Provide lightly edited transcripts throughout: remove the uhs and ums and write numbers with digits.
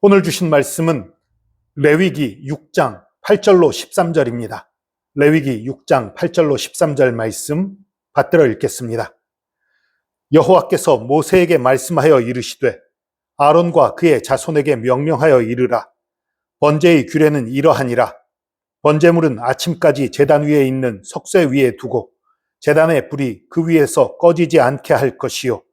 오늘 주신 말씀은 레위기 6장 8절로 13절입니다. 레위기 6장 8절로 13절 말씀 받들어 읽겠습니다. 여호와께서 모세에게 말씀하여 이르시되 아론과 그의 자손에게 명령하여 이르라. 번제의 규례는 이러하니라. 번제물은 아침까지 제단 위에 있는 석쇠 위에 두고 제단의 불이 그 위에서 꺼지지 않게 할 것이요.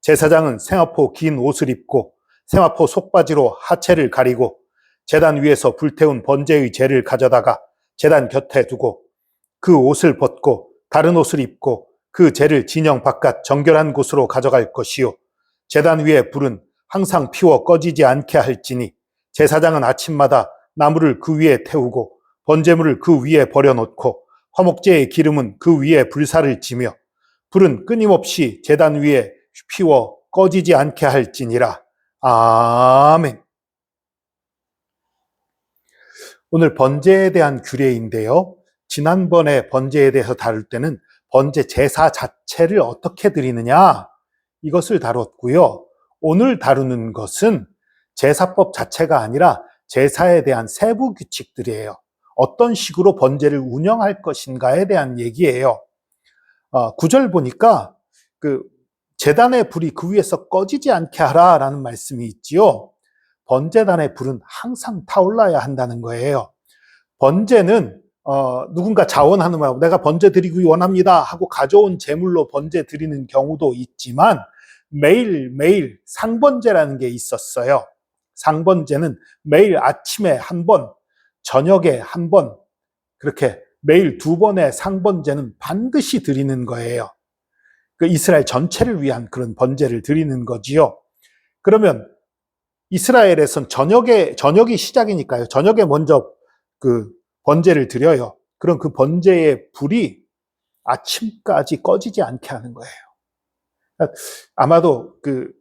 제사장은 생화포 긴 옷을 입고 생화포 속바지로 하체를 가리고 제단 위에서 불태운 번제의 재를 가져다가 제단 곁에 두고 그 옷을 벗고 다른 옷을 입고 그 재를 진영 바깥 정결한 곳으로 가져갈 것이요. 제단 위에 불은 항상 피워 꺼지지 않게 할지니 제사장은 아침마다 나무를 그 위에 태우고 번제물을 그 위에 버려놓고 화목제의 기름은 그 위에 불사를 지며 불은 끊임없이 제단 위에 피워 꺼지지 않게 할지니라. 아멘. 오늘 번제에 대한 규례인데요. 지난번에 번제에 대해서 다룰 때는 번제 제사 자체를 어떻게 드리느냐 이것을 다뤘고요. 오늘 다루는 것은 제사법 자체가 아니라 제사에 대한 세부 규칙들이에요. 어떤 식으로 번제를 운영할 것인가에 대한 얘기예요. 9절 보니까 제단의 불이 그 위에서 꺼지지 않게 하라라는 말씀이 있지요. 번제단의 불은 항상 타올라야 한다는 거예요. 번제는 누군가 자원하는 말고 내가 번제 드리기 원합니다 하고 가져온 제물로 번제 드리는 경우도 있지만 매일매일 상번제라는 게 있었어요. 상번제는 매일 아침에 한 번, 저녁에 한 번, 그렇게 매일 2번의 상번제는 반드시 드리는 거예요. 그 이스라엘 전체를 위한 그런 번제를 드리는 거지요. 그러면 이스라엘에선 저녁이 시작이니까요. 저녁에 먼저 그 번제를 드려요. 그럼 그 번제의 불이 아침까지 꺼지지 않게 하는 거예요. 아마도 그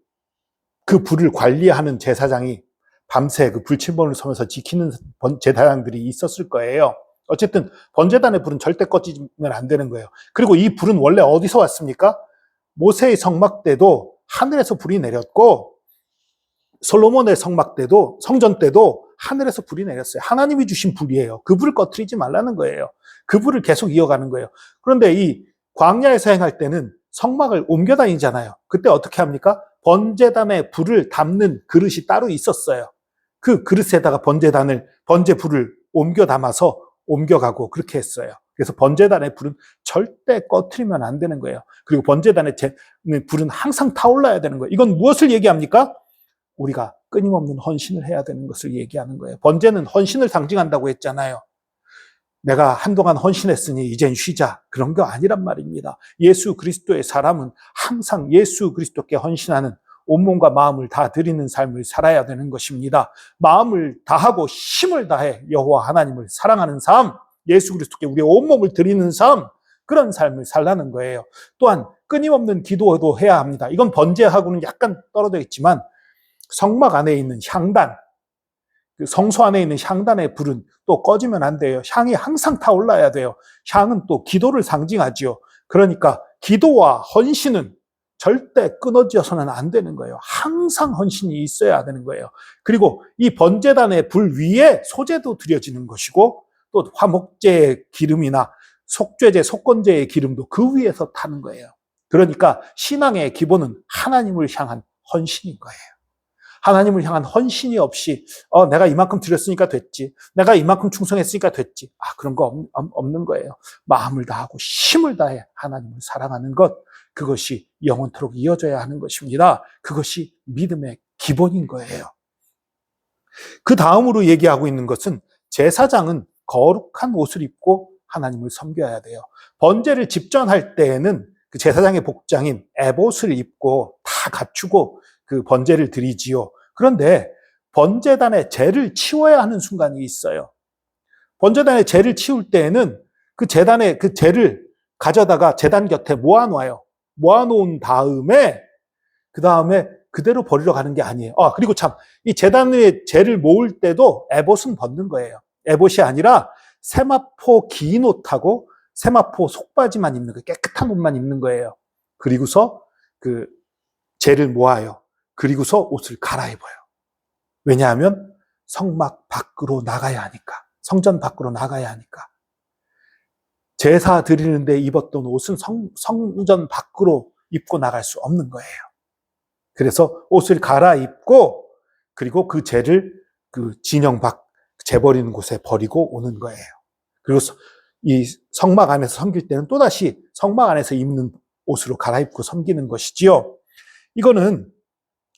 불을 관리하는 제사장이 밤새 그 불침번을 서면서 지키는 제사장들이 있었을 거예요. 어쨌든 번제단의 불은 절대 꺼지면 안 되는 거예요. 그리고 이 불은 원래 어디서 왔습니까? 모세의 성막 때도 하늘에서 불이 내렸고 솔로몬의 성막 때도 성전 때도 하늘에서 불이 내렸어요. 하나님이 주신 불이에요. 그 불을 꺼트리지 말라는 거예요. 그 불을 계속 이어가는 거예요. 그런데 이 광야에서 행할 때는 성막을 옮겨 다니잖아요. 그때 어떻게 합니까? 번제단에 불을 담는 그릇이 따로 있었어요. 그 그릇에다가 번제 불을 옮겨 담아서 옮겨가고 그렇게 했어요. 그래서 번제단의 불은 절대 꺼트리면 안 되는 거예요. 그리고 번제단의 불은 항상 타올라야 되는 거예요. 이건 무엇을 얘기합니까? 우리가 끊임없는 헌신을 해야 되는 것을 얘기하는 거예요. 번제는 헌신을 상징한다고 했잖아요. 내가 한동안 헌신했으니 이젠 쉬자. 그런 거 아니란 말입니다. 예수 그리스도의 사람은 항상 예수 그리스도께 헌신하는 온몸과 마음을 다 드리는 삶을 살아야 되는 것입니다. 마음을 다하고 힘을 다해 여호와 하나님을 사랑하는 삶, 예수 그리스도께 우리의 온몸을 드리는 삶, 그런 삶을 살라는 거예요. 또한 끊임없는 기도도 해야 합니다. 이건 번제하고는 약간 떨어져 있지만 성막 안에 있는 향단, 성소 안에 있는 향단의 불은 또 꺼지면 안 돼요. 향이 항상 타올라야 돼요. 향은 또 기도를 상징하지요. 그러니까 기도와 헌신은 절대 끊어져서는 안 되는 거예요. 항상 헌신이 있어야 되는 거예요. 그리고 이 번제단의 불 위에 소제도 드려지는 것이고 또 화목제의 기름이나 속죄제, 속건제의 기름도 그 위에서 타는 거예요. 그러니까 신앙의 기본은 하나님을 향한 헌신인 거예요. 하나님을 향한 헌신이 없이 내가 이만큼 드렸으니까 됐지. 내가 이만큼 충성했으니까 됐지. 그런 거 없는 거예요. 마음을 다하고 힘을 다해 하나님을 사랑하는 것, 그것이 영원토록 이어져야 하는 것입니다. 그것이 믿음의 기본인 거예요. 그 다음으로 얘기하고 있는 것은 제사장은 거룩한 옷을 입고 하나님을 섬겨야 돼요. 번제를 집전할 때에는 그 제사장의 복장인 에봇을 입고 다 갖추고 그 번제를 드리지요. 그런데 번제단의 재를 치워야 하는 순간이 있어요. 번제단의 재를 치울 때에는 그 제단의 그 재를 가져다가 제단 곁에 모아놓아요. 모아놓은 다음에 그 다음에 그대로 버리러 가는 게 아니에요. 그리고 참 이 제단의 재를 모을 때도 에봇은 벗는 거예요. 에봇이 아니라 세마포 긴 옷하고 세마포 속바지만 입는 거예요. 깨끗한 옷만 입는 거예요. 그리고서 그 재를 모아요. 그리고서 옷을 갈아입어요. 왜냐하면 성막 밖으로 나가야 하니까. 성전 밖으로 나가야 하니까. 제사 드리는데 입었던 옷은 성전 밖으로 입고 나갈 수 없는 거예요. 그래서 옷을 갈아입고 그리고 그 재를 그 진영 밖 재버리는 곳에 버리고 오는 거예요. 그리고 이 성막 안에서 섬길 때는 또다시 성막 안에서 입는 옷으로 갈아입고 섬기는 것이지요. 이거는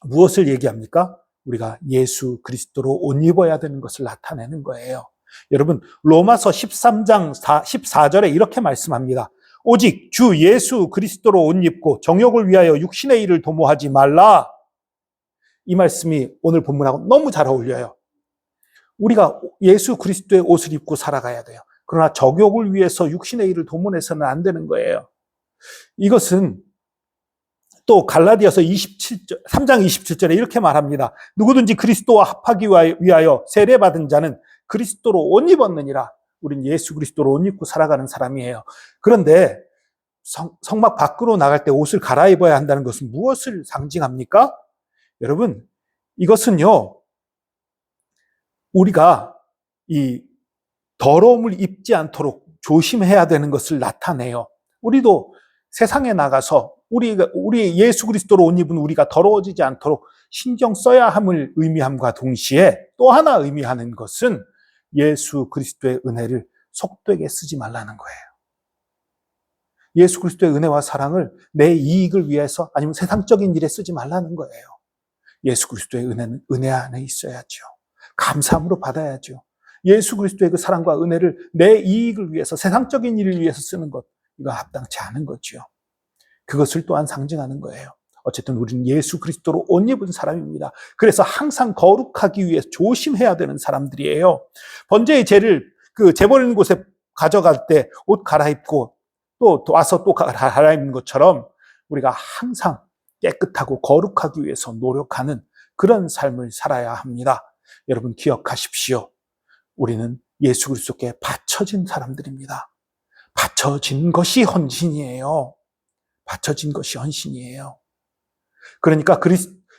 무엇을 얘기합니까? 우리가 예수 그리스도로 옷 입어야 되는 것을 나타내는 거예요. 여러분, 로마서 13장 14절에 이렇게 말씀합니다. 오직 주 예수 그리스도로 옷 입고 정욕을 위하여 육신의 일을 도모하지 말라. 이 말씀이 오늘 본문하고 너무 잘 어울려요. 우리가 예수 그리스도의 옷을 입고 살아가야 돼요. 그러나 정욕을 위해서 육신의 일을 도모해서는 안 되는 거예요. 이것은 또 갈라디아서 3장 27절에 이렇게 말합니다. 누구든지 그리스도와 합하기 위하여 세례받은 자는 그리스도로 옷 입었느니라. 우린 예수 그리스도로 옷 입고 살아가는 사람이에요. 그런데 성막 밖으로 나갈 때 옷을 갈아입어야 한다는 것은 무엇을 상징합니까? 여러분, 이것은요, 우리가 이 더러움을 입지 않도록 조심해야 되는 것을 나타내요. 우리도 세상에 나가서 우리 예수 그리스도로 옷 입은 우리가 더러워지지 않도록 신경 써야 함을 의미함과 동시에 또 하나 의미하는 것은 예수 그리스도의 은혜를 속되게 쓰지 말라는 거예요. 예수 그리스도의 은혜와 사랑을 내 이익을 위해서 아니면 세상적인 일에 쓰지 말라는 거예요. 예수 그리스도의 은혜는 은혜 안에 있어야죠. 감사함으로 받아야죠. 예수 그리스도의 그 사랑과 은혜를 내 이익을 위해서 세상적인 일을 위해서 쓰는 것, 이거 합당치 않은 거죠. 그것을 또한 상징하는 거예요. 어쨌든 우리는 예수 그리스도로 옷 입은 사람입니다. 그래서 항상 거룩하기 위해 조심해야 되는 사람들이에요. 번제의 재를 재버리는 곳에 가져갈 때 옷 갈아입고 또 와서 또 갈아입는 것처럼 우리가 항상 깨끗하고 거룩하기 위해서 노력하는 그런 삶을 살아야 합니다. 여러분 기억하십시오. 우리는 예수 그리스도께 바쳐진 사람들입니다. 바쳐진 것이 헌신이에요. 바쳐진 것이 헌신이에요. 그러니까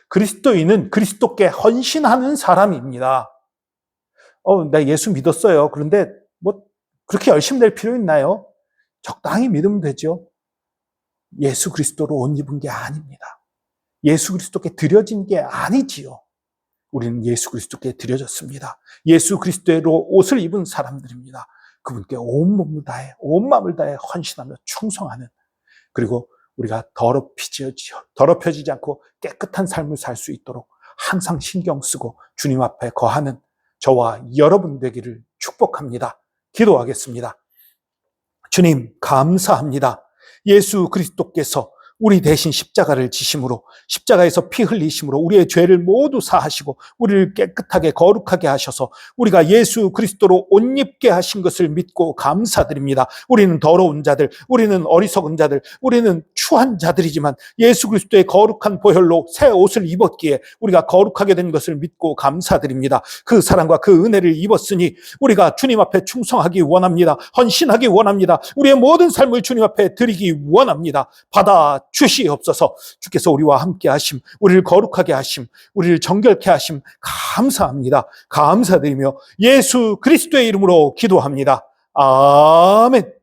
그리스도인은 그리스도께 헌신하는 사람입니다. 나 예수 믿었어요. 그런데 뭐 그렇게 열심히 낼 필요 있나요? 적당히 믿으면 되죠. 예수 그리스도로 옷 입은 게 아닙니다. 예수 그리스도께 드려진 게 아니지요. 우리는 예수 그리스도께 드려졌습니다. 예수 그리스도로 옷을 입은 사람들입니다. 그분께 온 몸을 다해, 온 마음을 다해 헌신하며 충성하는, 그리고 우리가 더럽혀지지 않고 깨끗한 삶을 살 수 있도록 항상 신경 쓰고 주님 앞에 거하는 저와 여러분 되기를 축복합니다. 기도하겠습니다. 주님 감사합니다. 예수 그리스도께서 우리 대신 십자가를 지심으로, 십자가에서 피 흘리심으로 우리의 죄를 모두 사하시고 우리를 깨끗하게 거룩하게 하셔서 우리가 예수 그리스도로 옷 입게 하신 것을 믿고 감사드립니다. 우리는 더러운 자들, 우리는 어리석은 자들, 우리는 추한 자들이지만 예수 그리스도의 거룩한 보혈로 새 옷을 입었기에 우리가 거룩하게 된 것을 믿고 감사드립니다. 그 사랑과 그 은혜를 입었으니 우리가 주님 앞에 충성하기 원합니다. 헌신하기 원합니다. 우리의 모든 삶을 주님 앞에 드리기 원합니다. 받아 주시옵소서. 주께서 우리와 함께 하심, 우리를 거룩하게 하심, 우리를 정결케 하심 감사합니다. 감사드리며 예수 그리스도의 이름으로 기도합니다. 아멘.